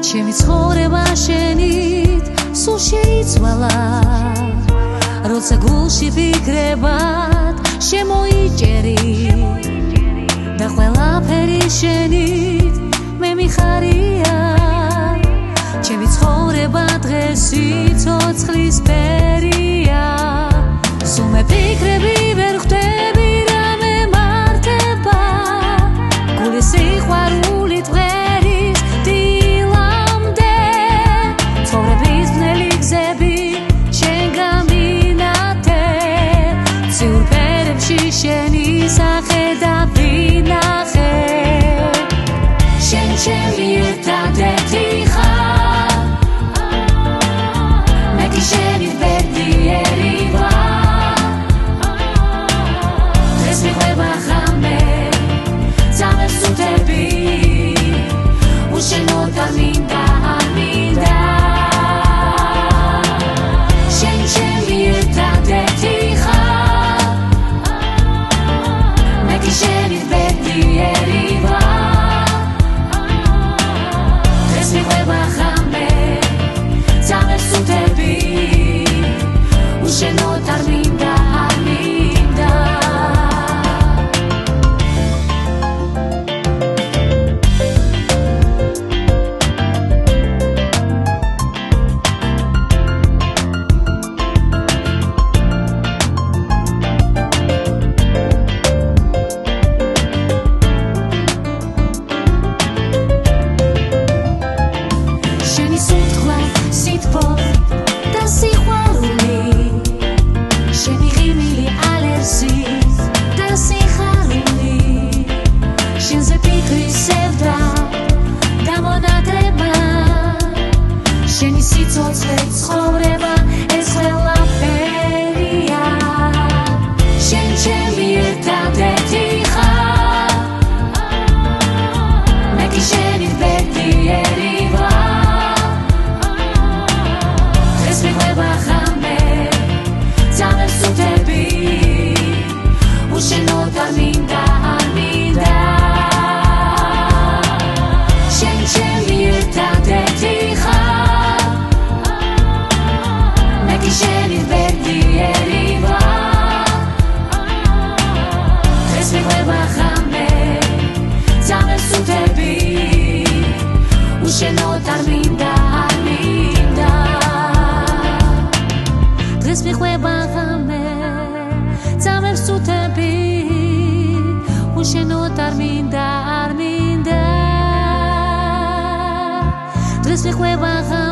ჩემი ცხოვრება შენით სულ შეიცვალა როცა გულში ფიქრებად შემოიჭერი და ყველაფერი შენით მე მიხარია ჩემი ცხოვრება დღეს სიცოცხლის ფერია სულ მე ფიქრები ვერ ხვდები რამე მართება გულის სიყვარულით ვღერის დილამდე ცხოვრების ბნელი გზები შენ გამინათე ციურ ფერებში შენი სახე დავინახე შენ ჩემი ერთადერთი ხარ მე კი შენი ბედნიერი ვარ დღეს მიყვება ღამე ძამებს ვწუთები უშენო და მინდა შენ ჩემი ერთადერთი ხარ მე კი შენი ბედნიერი ვარ დღეს მიყვება ღამე ძამებს ვწუთები უშენო და მინდა შენი სიცოცხლე ცხოვრება ეს ყველაფერია შენ ჩემი ერთადერთი ხარ მე კი შენი ბედნიერი ვარ დღეს მიყვება ღამე ძამებს ვწუთები უშენო და მინდა შენ ჩემი ერთადერთი ხარ შენი ბედნიერი ვარ დღეს მიყვება ღამე ძამებს ვწუთები უშენო და მინდა დღეს მიყვება ღამე ძამებს ვწუთები უშენო და მინდა დღეს მიყვება ღამე